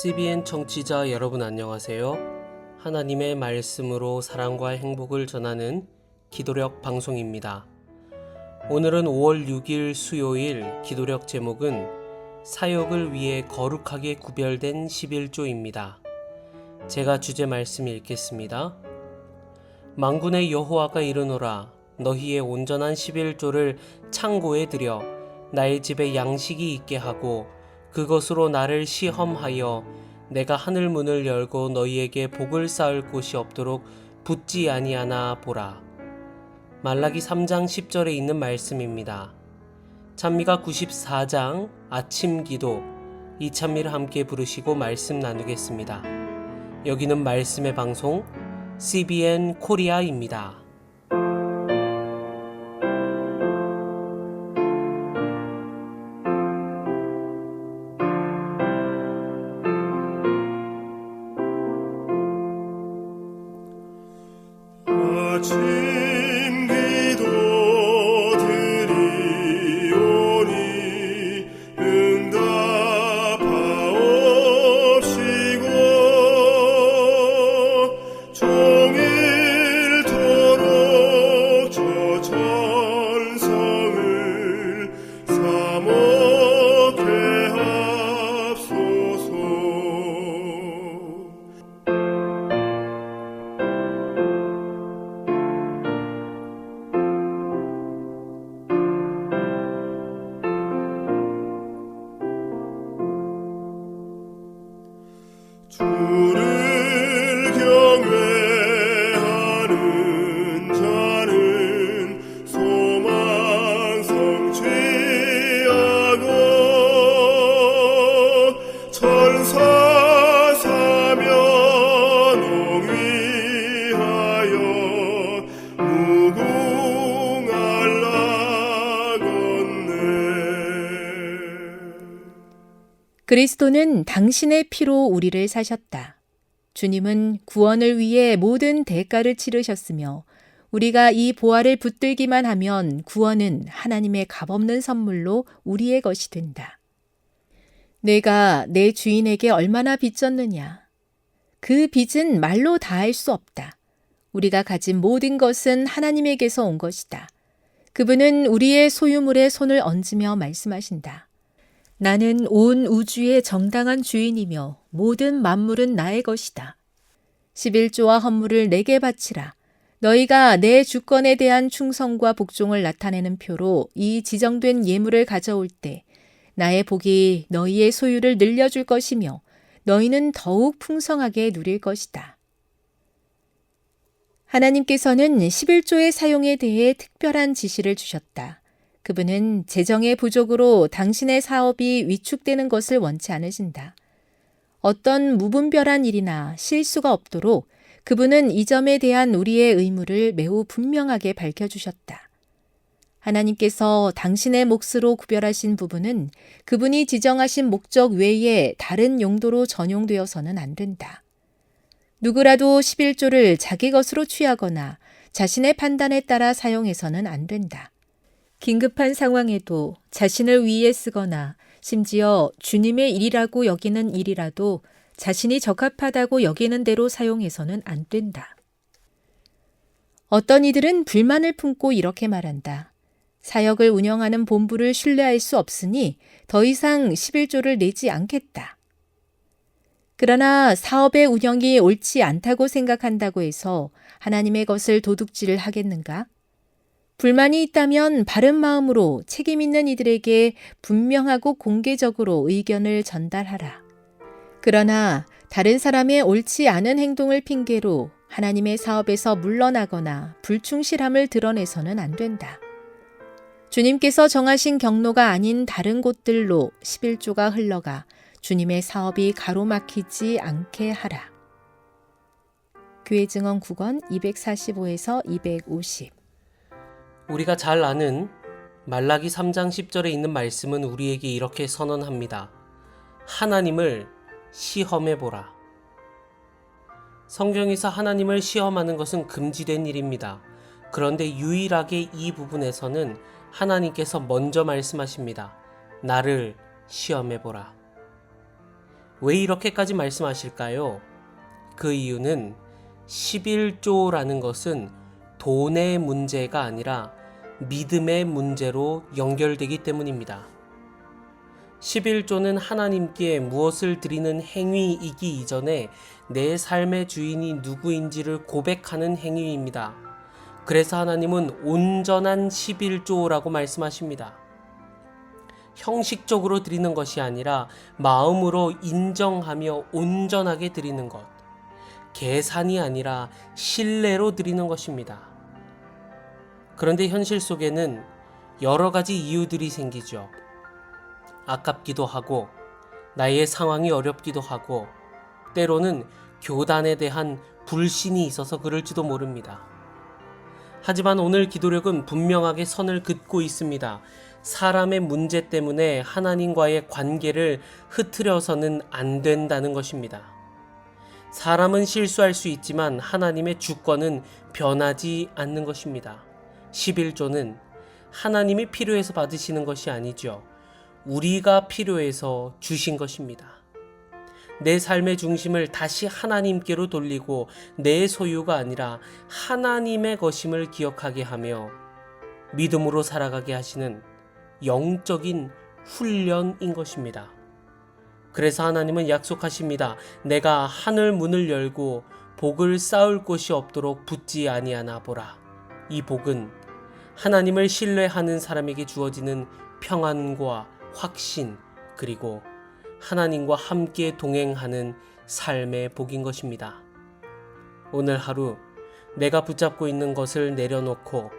CBN 청취자 여러분 안녕하세요. 하나님의 말씀으로 사랑과 행복을 전하는 기도력 방송입니다. 오늘은 5월 6일 수요일. 기도력 제목은 사역을 위해 거룩하게 구별된 11조입니다. 제가 주제 말씀 읽겠습니다. 만군의 여호와가 이르노라. 너희의 온전한 11조를 창고에 들여 나의 집에 양식이 있게 하고 그것으로 나를 시험하여 내가 하늘 문을 열고 너희에게 복을 쌓을 곳이 없도록 붙지 아니하나 보라. 말라기 3장 10절에 있는 말씀입니다. 찬미가 94장 아침 기도, 이 찬미를 함께 부르시고 말씀 나누겠습니다. 여기는 말씀의 방송 CBN 코리아입니다. 아침 기도 드리오니 응답하옵시고 종일토록 저 천성을 사목해 합소서. 주를 경외하는 자는 소망 성취하고 천사 사면 옹위하여 무궁할 나걷네. 그리스도는 당신의 피로 우리를 사셨다. 주님은 구원을 위해 모든 대가를 치르셨으며 우리가 이 보화를 붙들기만 하면 구원은 하나님의 값없는 선물로 우리의 것이 된다. 내가 내 주인에게 얼마나 빚졌느냐. 그 빚은 말로 다할 수 없다. 우리가 가진 모든 것은 하나님에게서 온 것이다. 그분은 우리의 소유물에 손을 얹으며 말씀하신다. 나는 온 우주의 정당한 주인이며 모든 만물은 나의 것이다. 11조와 헌물을 내게 바치라. 너희가 내 주권에 대한 충성과 복종을 나타내는 표로 이 지정된 예물을 가져올 때 나의 복이 너희의 소유를 늘려줄 것이며 너희는 더욱 풍성하게 누릴 것이다. 하나님께서는 11조의 사용에 대해 특별한 지시를 주셨다. 그분은 재정의 부족으로 당신의 사업이 위축되는 것을 원치 않으신다. 어떤 무분별한 일이나 실수가 없도록 그분은 이 점에 대한 우리의 의무를 매우 분명하게 밝혀주셨다. 하나님께서 당신의 몫으로 구별하신 부분은 그분이 지정하신 목적 외에 다른 용도로 전용되어서는 안 된다. 누구라도 11조를 자기 것으로 취하거나 자신의 판단에 따라 사용해서는 안 된다. 긴급한 상황에도 자신을 위해 쓰거나 심지어 주님의 일이라고 여기는 일이라도 자신이 적합하다고 여기는 대로 사용해서는 안 된다. 어떤 이들은 불만을 품고 이렇게 말한다. 사역을 운영하는 본부를 신뢰할 수 없으니 더 이상 11조를 내지 않겠다. 그러나 사업의 운영이 옳지 않다고 생각한다고 해서 하나님의 것을 도둑질을 하겠는가? 불만이 있다면 바른 마음으로 책임 있는 이들에게 분명하고 공개적으로 의견을 전달하라. 그러나 다른 사람의 옳지 않은 행동을 핑계로 하나님의 사업에서 물러나거나 불충실함을 드러내서는 안 된다. 주님께서 정하신 경로가 아닌 다른 곳들로 11조가 흘러가 주님의 사업이 가로막히지 않게 하라. 교회 증언 9권 245에서 250. 우리가 잘 아는 말라기 3장 10절에 있는 말씀은 우리에게 이렇게 선언합니다. 하나님을 시험해보라. 성경에서 하나님을 시험하는 것은 금지된 일입니다. 그런데 유일하게 이 부분에서는 하나님께서 먼저 말씀하십니다. 나를 시험해보라. 왜 이렇게까지 말씀하실까요? 그 이유는 11조라는 것은 돈의 문제가 아니라 믿음의 문제로 연결되기 때문입니다. 11조는 하나님께 무엇을 드리는 행위이기 이전에 내 삶의 주인이 누구인지를 고백하는 행위입니다. 그래서 하나님은 온전한 11조라고 말씀하십니다. 형식적으로 드리는 것이 아니라 마음으로 인정하며 온전하게 드리는 것. 계산이 아니라 신뢰로 드리는 것입니다. 그런데 현실 속에는 여러 가지 이유들이 생기죠. 아깝기도 하고, 나의 상황이 어렵기도 하고, 때로는 교단에 대한 불신이 있어서 그럴지도 모릅니다. 하지만 오늘 기도력은 분명하게 선을 긋고 있습니다. 사람의 문제 때문에 하나님과의 관계를 흐트려서는 안 된다는 것입니다. 사람은 실수할 수 있지만 하나님의 주권은 변하지 않는 것입니다. 11조는 하나님이 필요해서 받으시는 것이 아니죠. 우리가 필요해서 주신 것입니다. 내 삶의 중심을 다시 하나님께로 돌리고 내 소유가 아니라 하나님의 것임을 기억하게 하며 믿음으로 살아가게 하시는 영적인 훈련인 것입니다. 그래서 하나님은 약속하십니다. 내가 하늘 문을 열고 복을 쌓을 곳이 없도록 붙지 아니하나 보라. 이 복은 하나님을 신뢰하는 사람에게 주어지는 평안과 확신, 그리고 하나님과 함께 동행하는 삶의 복인 것입니다. 오늘 하루 내가 붙잡고 있는 것을 내려놓고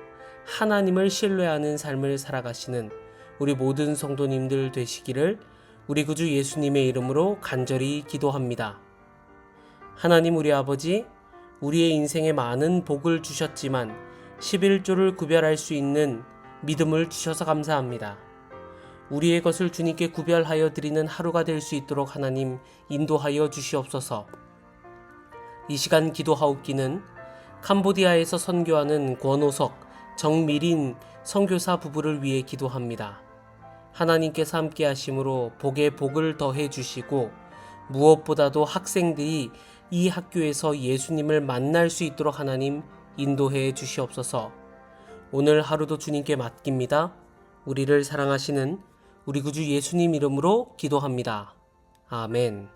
하나님을 신뢰하는 삶을 살아가시는 우리 모든 성도님들 되시기를 우리 구주 예수님의 이름으로 간절히 기도합니다. 하나님 우리 아버지, 우리의 인생에 많은 복을 주셨지만 11조를 구별할 수 있는 믿음을 주셔서 감사합니다. 우리의 것을 주님께 구별하여 드리는 하루가 될 수 있도록 하나님 인도하여 주시옵소서. 이 시간 기도하옵기는 캄보디아에서 선교하는 권오석, 정미린 선교사 부부를 위해 기도합니다. 하나님께서 함께 하심으로 복에 복을 더해 주시고 무엇보다도 학생들이 이 학교에서 예수님을 만날 수 있도록 하나님 인도해 주시옵소서. 오늘 하루도 주님께 맡깁니다. 우리를 사랑하시는 우리 구주 예수님 이름으로 기도합니다. 아멘.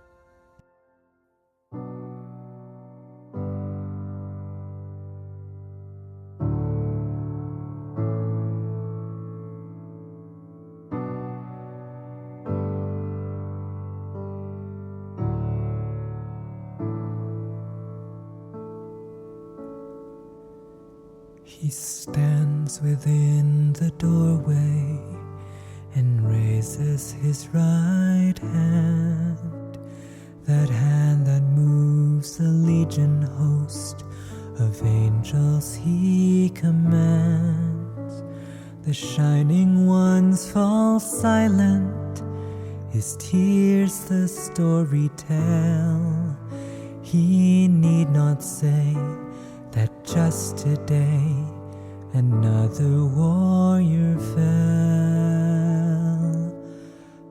He stands within the doorway and raises his right hand, that hand that moves the legion host of angels he commands. The shining ones fall silent, his tears the story tell. He need not say that just today another warrior fell.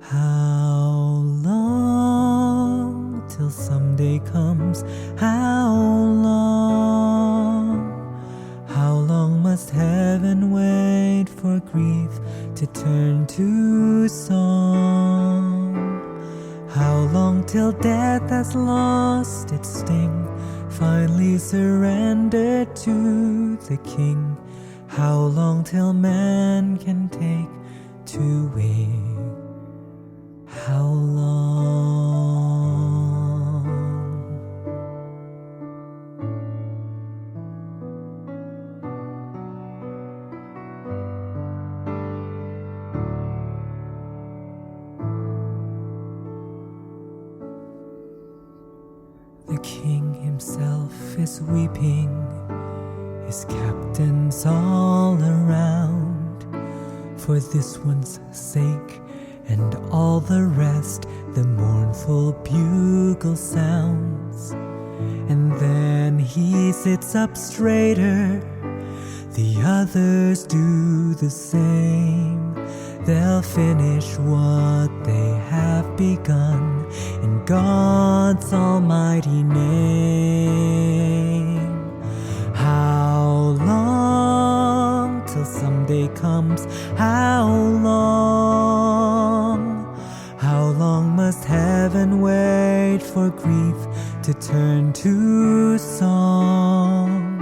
How long till someday comes? How long must heaven wait for grief to turn to song? How long till death has lost its sting, finally surrendered to the King? How long till man can take to wing? How long? The King himself is weeping, his captains all around, for this one's sake and all the rest. The mournful bugle sounds, and then he sits up straighter. The others do the same. They'll finish what they have begun in God's almighty name. How long till someday comes? How long? How long must heaven wait for grief to turn to song?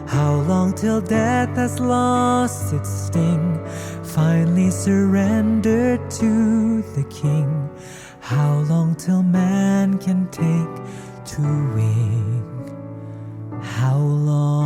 How long till death has lost its sting, finally surrendered to the King? How long till man can take to wing? How long?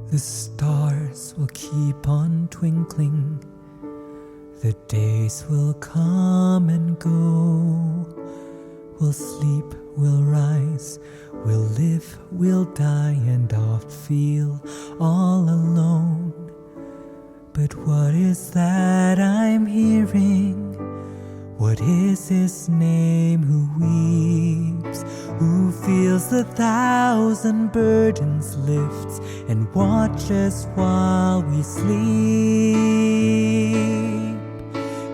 The stars will keep on twinkling, the days will come and go. We'll sleep, we'll rise, we'll live, we'll die, and oft feel all alone. But what is that I'm hearing? What is his name who weeps, who feels 1,000 burdens lifts, and watches while we sleep?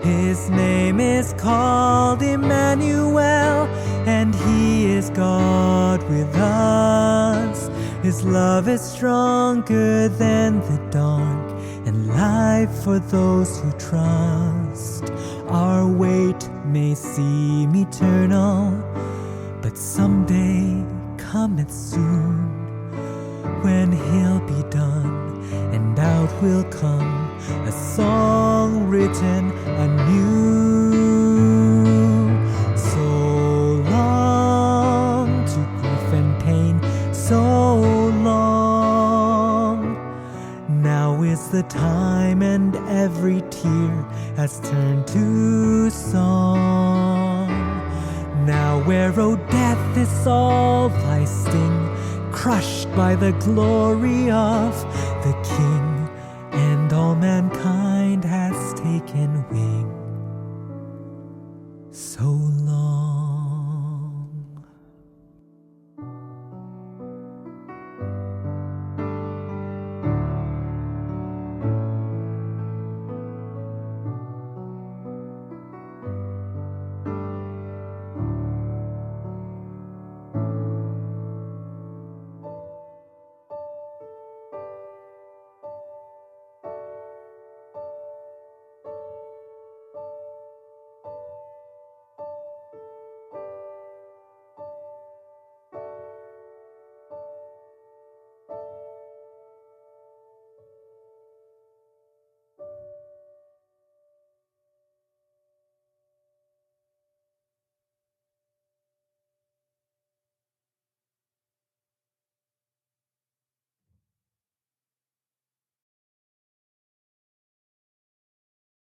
His name is called Emmanuel, and he is God with us. His love is stronger than the dark, and life for those who trust. Our wait may seem eternal, but someday cometh soon, when he'll be done, and out will come a song written anew. So long to grief and pain, so long. Now is the time, and every tear has turned to song. Now where, O death, is all thy sting, crushed by the glory of the King, and all mankind has taken wing. So long.